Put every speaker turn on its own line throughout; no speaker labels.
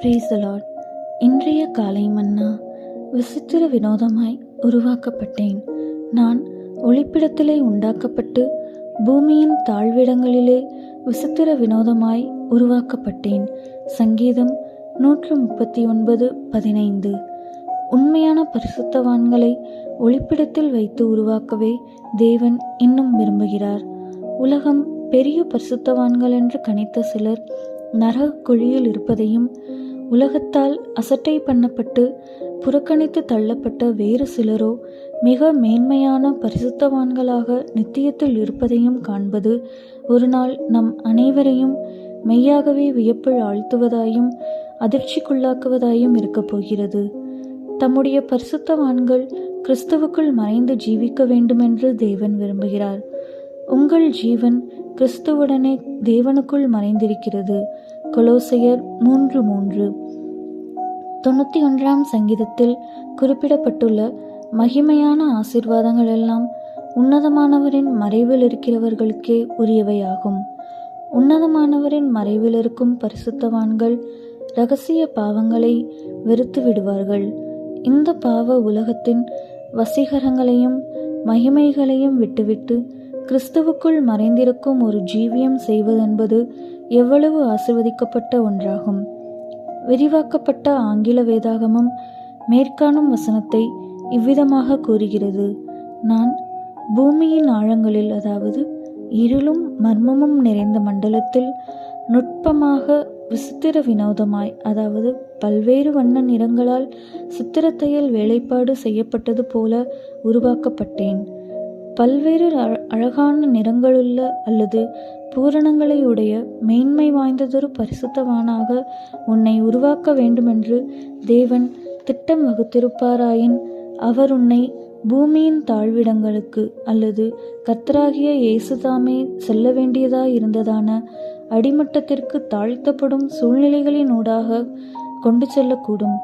Praise the Lord. இன்றைய காலை மன்னா. விசித்திர வினோதமாய் உருவாக்கப்பட்டேன். நான் ஒளிப்பிடத்திலே உண்டாக்கப்பட்டு பூமியின் தாழ்விடங்களிலே விசித்திர வினோதமாய் உருவாக்கப்பட்டேன். சங்கீதம் 139:15. உண்மையான பரிசுத்தவான்களை ஒளிப்பிடத்தில் வைத்து உருவாக்கவே தேவன் இன்னும் விரும்புகிறார். உலகம் பெரிய பரிசுத்தவான்கள் என்று கணித்த சிலர் நரக குழியில் இருப்பதையும், உலகத்தால் அசட்டை பண்ணப்பட்டு புறக்கணித்து தள்ளப்பட்ட வேறு சிலரோ மிக மேன்மையான பரிசுத்தவான்களாக நித்தியத்தில் இருப்பதையும் காண்பது ஒரு நாள் நம் அனைவரையும் மெய்யாகவே வியப்பில் ஆழ்த்துவதாயும் அதிர்ச்சிக்குள்ளாக்குவதாயும் இருக்கப் போகிறது. தம்முடைய பரிசுத்தவான்கள் கிறிஸ்துவுக்குள் மறைந்து ஜீவிக்க வேண்டுமென்று தேவன் விரும்புகிறார். உங்கள் ஜீவன் கிறிஸ்துவுடனே தேவனுக்குள் மறைந்திருக்கிறது. கொலோசையர் 3:3. 91ஆம் சங்கீதத்தில் குறிப்பிடப்பட்டுள்ள மகிமையான ஆசீர்வாதங்கள் எல்லாம் உன்னதமானவரின் மறைவில் இருக்கிறவர்களுக்கே உரியவையாகும். உன்னதமானவரின் மறைவில் இருக்கும் பரிசுத்தவான்கள் இரகசிய பாவங்களை வெறுத்து விடுவார்கள். இந்த பாவ உலகத்தின் வசீகரங்களையும் மகிமைகளையும் விட்டுவிட்டு கிறிஸ்துவுக்குள் மறைந்திருக்கும் ஒரு ஜீவியம் செய்வதென்பது எவ்வளவு ஆசீர்வதிக்கப்பட்ட ஒன்றாகும். விரிவாக்கப்பட்ட ஆங்கில வேதாகமம் மேற்காணும் வசனத்தை இவ்விதமாக கூறுகிறது: நான் பூமியின் ஆழங்களில், அதாவது இருளும் மர்மமும் நிறைந்த மண்டலத்தில் நுட்பமாக விசித்திர வினோதமாய், அதாவது பல்வேறு வண்ண நிறங்களால் சித்திரத்தையல் வேலைப்பாடு செய்யப்பட்டது போல உருவாக்கப்பட்டேன். பல்வேறு அழகான நிறங்களுள்ள அல்லது பூரணங்களை உடைய மேன்மை வாய்ந்ததொரு பரிசுத்தவானாக உன்னை உருவாக்க வேண்டுமென்று தேவன் திட்டம் வகுத்திருப்பாராயின், அவர் உன்னை பூமியின் தாழ்விடங்களுக்கு அல்லது கர்த்தராகிய இயேசுதாமே செல்ல வேண்டியதாயிருந்ததான அடிமட்டத்திற்கு தாழ்த்தப்படும் சூழ்நிலைகளினூடாக கொண்டு செல்லக்கூடும்.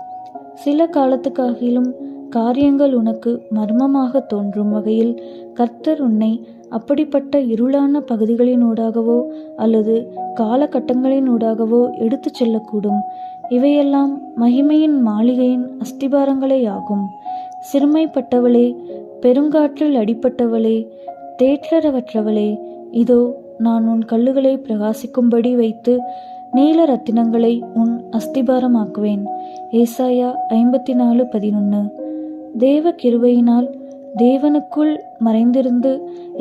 சில காலத்துக்காகிலும் காரியங்கள் உனக்கு மர்மமாக தோன்றும் வகையில் கர்த்தர் உன்னை அப்படிப்பட்ட இருளான பகுதிகளினூடாகவோ அல்லது காலகட்டங்களினூடாகவோ எடுத்து செல்லக்கூடும். இவையெல்லாம் மகிமையின் மாளிகையின் அஸ்திபாரங்களே ஆகும். சிறுமைப்பட்டவளே, பெருங்காற்றில் அடிப்பட்டவளே, தேற்றரவற்றவளே, இதோ நான் உன் கல்லுகளை பிரகாசிக்கும்படி வைத்து நீல ரத்தினங்களை உன் அஸ்திபாரமாக்குவேன். ஏசாயா 54:11. தேவ கிருபையினால் தேவனுக்குள் மறைந்திருந்து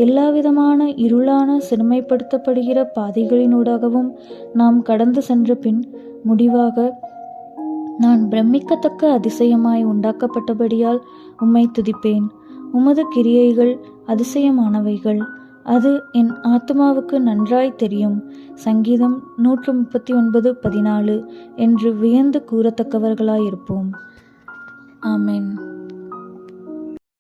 எல்லாவிதமான இருளான சிறுமைப்படுத்தப்படுகிற பாதைகளினூடாகவும் நாம் கடந்து சென்ற பின் முடிவாக நான் பிரமிக்கத்தக்க அதிசயமாய் உண்டாக்கப்பட்டபடியால் உம்மை துதிப்பேன். உமது கிரியைகள் அதிசயமானவைகள், அது என் ஆத்துமாவுக்கு நன்றாய் தெரியும். சங்கீதம் 139:14 என்று வியந்து கூறத்தக்கவர்களாயிருப்போம். ஆமென்.